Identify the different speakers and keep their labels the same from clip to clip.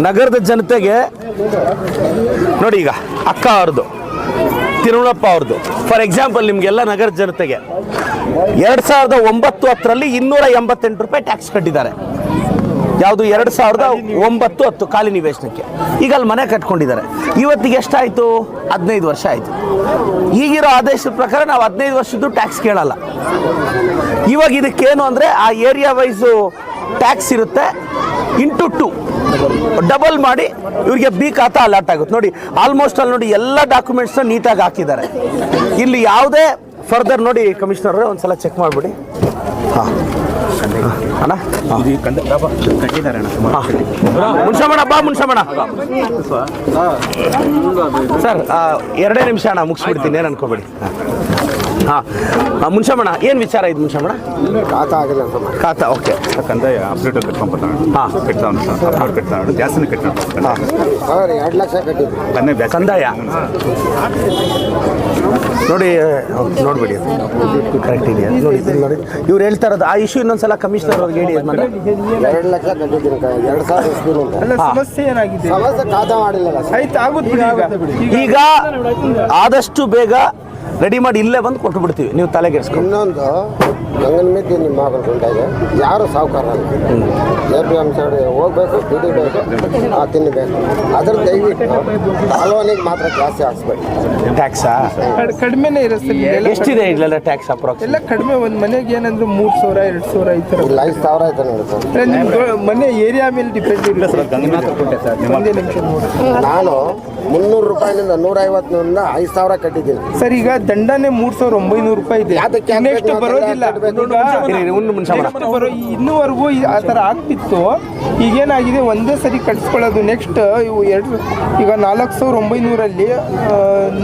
Speaker 1: ನಗರದ ಜನತೆಗೆ ನೋಡಿ, ಈಗ ಅಕ್ಕ ಅವ್ರದ್ದು, ತಿರುಮಲಪ್ಪ ಅವ್ರದ್ದು, ಫಾರ್ ಎಕ್ಸಾಂಪಲ್ ನಿಮಗೆಲ್ಲ ನಗರದ ಜನತೆಗೆ 2009-10 288 ರೂಪಾಯಿ ಟ್ಯಾಕ್ಸ್ ಕಟ್ಟಿದ್ದಾರೆ. ಯಾವುದು 2009-10 ಖಾಲಿ ನಿವೇಶನಕ್ಕೆ. ಈಗ ಅಲ್ಲಿ ಮನೆ ಕಟ್ಕೊಂಡಿದ್ದಾರೆ. ಇವತ್ತಿಗೆ ಎಷ್ಟಾಯಿತು? 15 ವರ್ಷ ಆಯಿತು. ಈಗಿರೋ ಆದೇಶದ ಪ್ರಕಾರ ನಾವು 15 ವರ್ಷದ್ದು ಟ್ಯಾಕ್ಸ್ ಕೇಳಲ್ಲ. ಇವಾಗ ಇದಕ್ಕೇನು ಅಂದರೆ ಆ ಏರಿಯಾ ವೈಸು ಟ್ಯಾಕ್ಸ್ ಇರುತ್ತೆ, ಇಂಟು 2 ಡಬಲ್ ಮಾಡಿ ಇವ್ರಿಗೆ ಬಿ ಖಾತಾ ಅಲಾಟ್ ಆಗುತ್ತೆ. ನೋಡಿ, ಆಲ್ಮೋಸ್ಟ್ ಅಲ್ಲಿ ನೋಡಿ ಎಲ್ಲ ಡಾಕ್ಯುಮೆಂಟ್ಸ್ನ ನೀಟಾಗಿ ಹಾಕಿದ್ದಾರೆ. ಇಲ್ಲಿ ಯಾವುದೇ ಫರ್ದರ್ ನೋಡಿ ಕಮಿಷನರ್ ಒಂದ್ಸಲ ಚೆಕ್ ಮಾಡಿಬಿಡಿ. ಹಾಂ ಅಣ್ಣ, ಮುನ್ಷಮಣ ಬಾ, ಮುನ್ಷಮಣ ಸರ್, 2 ನಿಮಿಷ ಅಣ್ಣ, ಮುಗಿಸ್ಬಿಡ್ತೀನಿ, ಏನು ಅನ್ಕೋಬೇಡಿ. ಹಾಂ, ಮುನ್ಷಮಣ ಏನು ವಿಚಾರ ಇದು? ಮುನ್ಷಮಣ ಖಾತಾ, ಓಕೆ.
Speaker 2: ಕಂದಾಯ ಅಪ್ಡೇಟ್ ಕಟ್ಕೊಂಡ್ಬರ್ತಾನೆ.
Speaker 1: ಹಾಂ,
Speaker 2: ಕಟ್ತಾನೆ ಜಾಸ್ತಿನೇ ಕಟ್ತಾನೆ.
Speaker 3: 2 ಲಕ್ಷ ಕಟ್ಟಿದ್ವಿ
Speaker 1: ಕಂದಾಯ. ನೋಡಿ, ನೋಡ್ಬಿಡಿ ಕರೆಕ್ಟ್ ಇದೆಯಾ ನೋಡಿ. ನೋಡಿ ಇವ್ರು ಹೇಳ್ತಾ ಇರೋದು ಆ ಇಶ್ಯೂ ಇನ್ನೊಂದ್ಸಲ ಕಮಿಷನರ್ ಅವ್ರಿಗೆ ಹೇಳಿ.
Speaker 3: 2 ಲಕ್ಷ ಕಟ್ಟಿದ್ದೀನಿ, 2000
Speaker 4: ಸಮಸ್ಯೆ ಏನಾಗಿದೆ?
Speaker 3: ಸಮಸ್ಯೆ ಖಾತಾ ಮಾಡಿಲ್ಲ.
Speaker 4: ಆಯ್ತು, ಆಗುತ್ತೆ.
Speaker 1: ಈಗ ಆದಷ್ಟು ಬೇಗ ರೆಡಿ ಮಾಡಿ ಇಲ್ಲೇ ಬಂದು ಕೊಟ್ಟು ಬಿಡ್ತೀವಿ, ನೀವು ತಲೆಗೆಡ್ಸ್ಕೊಂಡು.
Speaker 3: ಇನ್ನೊಂದು ಗಂಗನ ಮಿದ್ದೆ ನಿಮ್ಮ ಮಗನ ಕೊಂಡಾಗ ಯಾರು ಸಾವುಕಾರ APM ಸೈಡ್ ಹೋಗ್ಬೇಕು, ದುಡಿಬೇಕು, ತಿನ್ನಬೇಕು. ಅದ್ರ ದಯವಿಟ್ಟು ಕಾಲೋನಿಗೆ ಮಾತ್ರ ಜಾಸ್ತಿ ಹಾಕ್ಸ್ಬೇಕು.
Speaker 1: ಟ್ಯಾಕ್ಸಾ
Speaker 4: ಕಡಿಮೆನೇ ಇರುತ್ತೆ.
Speaker 1: ಎಷ್ಟಿದೆ ಇಲ್ಲೆಲ್ಲ ಟ್ಯಾಕ್ಸ್ ಅಪ್ರಾಕ್ಸ್?
Speaker 4: ಎಲ್ಲ ಕಡಿಮೆ. ಒಂದು ಮನೆಗೆ ಏನಂದ್ರೆ 3000 2000 ಈ ಥರ.
Speaker 3: ಇಲ್ಲ 5000 ಆಯ್ತು ನೋಡಿ ಸರ್.
Speaker 4: ನಿಮ್ಮ ಮನೆ ಏರಿಯಾ ಮೇಲೆ ಡಿಪೆಂಡ್ ಇರುತ್ತೆ. ಒಂದೇ ನಿಮಿಷ ನೋಡಿ,
Speaker 3: ನಾನು 300 ರೂಪಾಯಿನಿಂದ 150 5000 ಕಟ್ಟಿದ್ದೀನಿ
Speaker 4: ಸರ್. ಈಗ ದಂಡನೆ 3900 ರೂಪಾಯಿ ಇದೆ. ನೆಕ್ಸ್ಟ್ ಬರೋದಿಲ್ಲ. ಇನ್ನೂವರೆಗೂ ಆ ಥರ ಆಗ್ತಿತ್ತು. ಈಗೇನಾಗಿದೆ, ಒಂದೇ ಸರಿ ಕಟ್ಸ್ಕೊಳ್ಳೋದು. ನೆಕ್ಸ್ಟ್ ಇವು ಈಗ 4900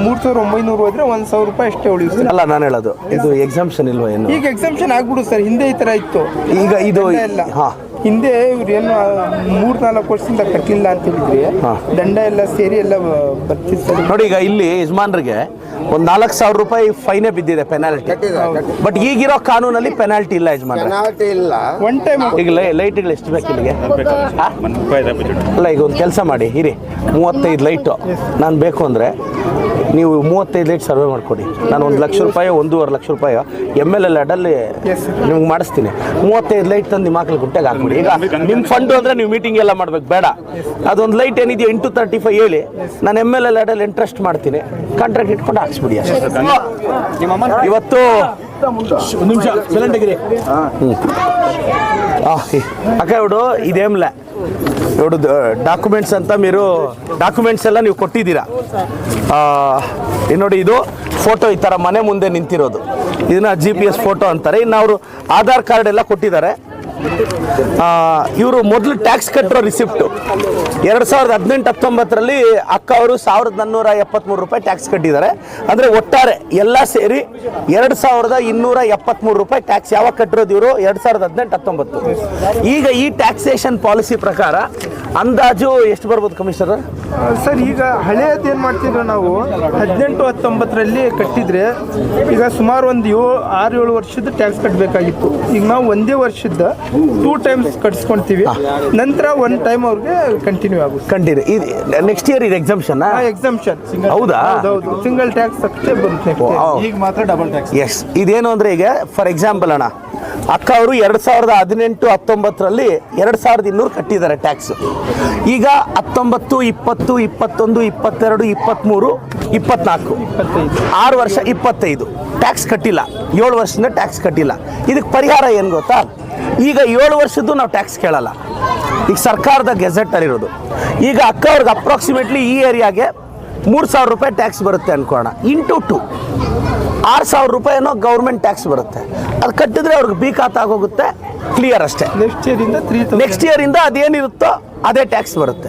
Speaker 4: 3900 ಹೋದ್ರೆ 1000 ರೂಪಾಯಿ ಅಷ್ಟೇ ಉಳಿಯುತ್ತೆ.
Speaker 1: ಅಲ್ಲ, ನಾನು ಹೇಳೋದು ಇದು ಎಕ್ಸಾಮ್ಷನ್ ಇಲ್ವಾ ಏನು?
Speaker 4: ಈಗ ಎಕ್ಸಾಮ್ಷನ್ ಆಗ್ಬಿಡು ಸರ್. ಹಿಂದೆ ಈ ಥರ ಇತ್ತು.
Speaker 1: ಈಗ ಇದು
Speaker 4: ಹಿಂದೆ ಇವ್ರು ಏನು 3-4 ವರ್ಷದಿಂದ ಕಟ್ಟಲಿಲ್ಲ ಅಂತ ಹೇಳಿದ್ರೆ ದಂಡ ಎಲ್ಲ ಸೇರಿ ಎಲ್ಲ ಬರ್ತಿತ್ತು
Speaker 1: ನೋಡಿ. ಈಗ ಇಲ್ಲಿ ಯಜಮಾನ್ರಿಗೆ ಒಂದು 4000 ರೂಪಾಯಿ ಫೈನೇ ಬಿದ್ದಿದೆ, ಪೆನಾಲ್ಟಿ. ಬಟ್ ಈಗಿರೋ ಕಾನೂನಲ್ಲಿ ಪೆನಾಲ್ಟಿ ಇಲ್ಲ ಯಜಮಾನ್.
Speaker 3: ಪೆನಾಲ್ಟಿ ಇಲ್ಲ.
Speaker 4: One time.
Speaker 1: ಈಗ ಲೈಟ್ಗಳು ಎಷ್ಟು ಬೇಕು ಇಲ್ಲಿಗೆ? ಅಲ್ಲ, ಈಗ ಒಂದು ಕೆಲಸ ಮಾಡಿ, ಇರಿ 35 ಲೈಟು ನಾನು ಬೇಕು ಅಂದರೆ ನೀವು 35 ಲೈಟ್ ಸರ್ವೆ ಮಾಡಿಕೊಡಿ. ನಾನು 1 ಲಕ್ಷ ರೂಪಾಯಿ 1.5 ಲಕ್ಷ ರೂಪಾಯಿ MLL ಅಡಲ್ಲಿ ನಿಮ್ಗೆ ಮಾಡಿಸ್ತೀನಿ. 35 ಲೈಟ್ ತಂದು ನಿಮ್ಮ ಮಕ್ಳು ಗುಂಟೆಗೆ ಹಾಕ್ಬಿಡಿ. ಈಗ ನಿಮ್ಮ ಫಂಡು ಅಂದರೆ ನೀವು ಮೀಟಿಂಗ್ ಎಲ್ಲ ಮಾಡ್ಬೇಕು ಬೇಡ. ಅದೊಂದು ಲೈಟ್ ಏನಿದೆಯೋ 835 ಹೇಳಿ, ನಾನು MLL ಅಡಲ್ಲಿ ಇಂಟ್ರೆಸ್ಟ್ ಮಾಡ್ತೀನಿ, ಕಾಂಟ್ರಾಕ್ಟ್ ಇಟ್ಕೊಂಡು ಹಾಕ್ಸ್ಬಿಡಿ. ಇವತ್ತು ನಿಮಿಷ ಸಿಲಿಂಡರ್ಗಿರಿ అక్క ఇప్పుడు ఇదేంలే ఇప్పుడు డాక్యుమెంట్స్ అంతా మీరు డాక్యుమెంట్స్ ಎಲ್ಲ ನೀವು ಕೊಟ್ಟಿದ್ದೀರಾ. ನೋಡಿ, ಇದು ಫೋಟೋ ಈ ಥರ ಮನೆ ಮುಂದೆ ನಿಂತಿರೋದು, ಇದನ್ನ GPS ಫೋಟೋ ಅಂತಾರೆ. ಇನ್ನು ಅವರು ಆಧಾರ್ ಕಾರ್ಡ್ ಎಲ್ಲ ಕೊಟ್ಟಿದ್ದಾರೆ. ಇವರು ಮೊದಲು ಟ್ಯಾಕ್ಸ್ ಕಟ್ಟಿರೋ ರಿಸಿಪ್ಟು 2018-19 ಅಕ್ಕ ಅವರು 1473 ರೂಪಾಯಿ ಟ್ಯಾಕ್ಸ್ ಕಟ್ಟಿದ್ದಾರೆ. ಅಂದರೆ ಒಟ್ಟಾರೆ ಎಲ್ಲ ಸೇರಿ 2273 ರೂಪಾಯಿ ಟ್ಯಾಕ್ಸ್ ಯಾವಾಗ ಕಟ್ಟಿರೋದು ಇವರು? 2018-19. ಈಗ ಈ ಟ್ಯಾಕ್ಸೇಷನ್ ಪಾಲಿಸಿ ಪ್ರಕಾರ ಅಂದಾಜು ಎಷ್ಟು ಬರ್ಬೋದು ಕಮಿಷನರ್
Speaker 4: ಸರ್? ಈಗ ಹಳೆಯದು ಏನು ಮಾಡ್ತಿದ್ರು ನಾವು 18-19 ಕಟ್ಟಿದ್ರೆ ಈಗ ಸುಮಾರು ಒಂದು 6-7 ವರ್ಷದ ಟ್ಯಾಕ್ಸ್ ಕಟ್ಟಬೇಕಾಗಿತ್ತು. ಈಗ ನಾವು ಒಂದೇ ವರ್ಷದ 2 ಟೈಮ್ಸ್ ಕಟ್ಸ್ಕೊಳ್ತೀವಿ. ನಂತರ 1 ಟೈಮ್ ಅವ್ರಿಗೆ ಕಂಟಿನ್ಯೂ ಆಗುತ್ತೆ.
Speaker 1: ಕಂಟಿನ್ಯೂ. ನೆಕ್ಸ್ಟ್ ಇಯರ್ ಇದು ಎಕ್ಸಾಮ್ಷನ್?
Speaker 4: ಎಕ್ಸಾಮ್ಷನ್.
Speaker 1: ಹೌದಾ?
Speaker 4: ಹೌದು, ಸಿಂಗಲ್ ಟ್ಯಾಕ್ಸ್ ಅಷ್ಟೇ ಬರುತ್ತೆ.
Speaker 1: ಈಗ ಮಾತ್ರ ಡಬಲ್ ಟ್ಯಾಕ್ಸ್. ಎಸ್. ಇದೇನು ಅಂದರೆ, ಈಗ ಫಾರ್ ಎಕ್ಸಾಂಪಲ್ ಅಣ್ಣ, ಅಕ್ಕ ಅವರು 2018-19 2200 ಕಟ್ಟಿದ್ದಾರೆ ಟ್ಯಾಕ್ಸ್. ಈಗ 19, 20, 21, 22, 23, 24 6 ವರ್ಷ 25 ಟ್ಯಾಕ್ಸ್ ಕಟ್ಟಿಲ್ಲ. 7 ವರ್ಷದಿಂದ ಟ್ಯಾಕ್ಸ್ ಕಟ್ಟಿಲ್ಲ. ಇದಕ್ಕೆ ಪರಿಹಾರ ಏನು ಗೊತ್ತಾ? ಈಗ 7 ವರ್ಷದ್ದು ನಾವು ಟ್ಯಾಕ್ಸ್ ಕೇಳಲ್ಲ. ಈಗ ಸರ್ಕಾರದ ಗೆಜೆಟಲ್ಲಿರೋದು. ಈಗ ಅಕ್ಕ ಅವ್ರಿಗೆ ಅಪ್ರಾಕ್ಸಿಮೇಟ್ಲಿ ಈ ಏರಿಯಾಗೆ 3000 ರೂಪಾಯಿ ಟ್ಯಾಕ್ಸ್ ಬರುತ್ತೆ ಅನ್ಕೋಣ. ಇಂಟು 2 6000 ರೂಪಾಯಿನೋ ಗೌರ್ಮೆಂಟ್ ಟ್ಯಾಕ್ಸ್ ಬರುತ್ತೆ. ಅದು ಕಟ್ಟಿದ್ರೆ ಅವ್ರಿಗೆ ಬಿ ಖಾತಾ ಆಗೋಗುತ್ತೆ, ಕ್ಲಿಯರ್ ಅಷ್ಟೇ. ನೆಕ್ಸ್ಟ್ ಇಯರಿಂದ ಅದೇನಿರುತ್ತೋ ಅದೇ ಟ್ಯಾಕ್ಸ್ ಬರುತ್ತೆ.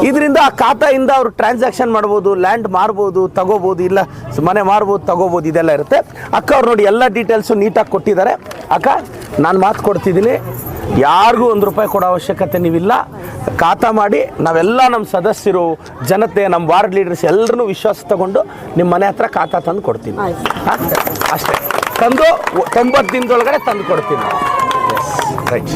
Speaker 1: ಇದರಿಂದ ಆ ಖಾತಾಯಿಂದ ಅವರು ಟ್ರಾನ್ಸಾಕ್ಷನ್ ಮಾಡ್ಬೋದು, ಲ್ಯಾಂಡ್ ಮಾರ್ಬೋದು, ತಗೋಬೋದು, ಇಲ್ಲ ಮನೆ ಮಾರ್ಬೋದು, ತಗೋಬೋದು, ಇದೆಲ್ಲ ಇರುತ್ತೆ. ಅಕ್ಕ ಅವ್ರು ನೋಡಿ ಎಲ್ಲ ಡೀಟೇಲ್ಸು ನೀಟಾಗಿ ಕೊಟ್ಟಿದ್ದಾರೆ. ಅಕ್ಕ, ನಾನು ಮಾತು ಕೊಡ್ತಿದ್ದೀನಿ, ಯಾರಿಗೂ 1 ರೂಪಾಯಿ ಕೊಡೋ ಅವಶ್ಯಕತೆ ನೀವಿಲ್ಲ. ಖಾತಾ ಮಾಡಿ, ನಾವೆಲ್ಲ ನಮ್ಮ ಸದಸ್ಯರು, ಜನತೆ, ನಮ್ಮ ವಾರ್ಡ್ ಲೀಡರ್ಸ್ ಎಲ್ಲರೂ ವಿಶ್ವಾಸ ತಗೊಂಡು ನಿಮ್ಮ ಮನೆ ಹತ್ರ ಖಾತಾ ತಂದು ಕೊಡ್ತೀನಿ. ಅಷ್ಟೇ, ತಂದು 90 ದಿನದೊಳಗಡೆ ತಂದು ಕೊಡ್ತೀನಿ. ರೈಟ್.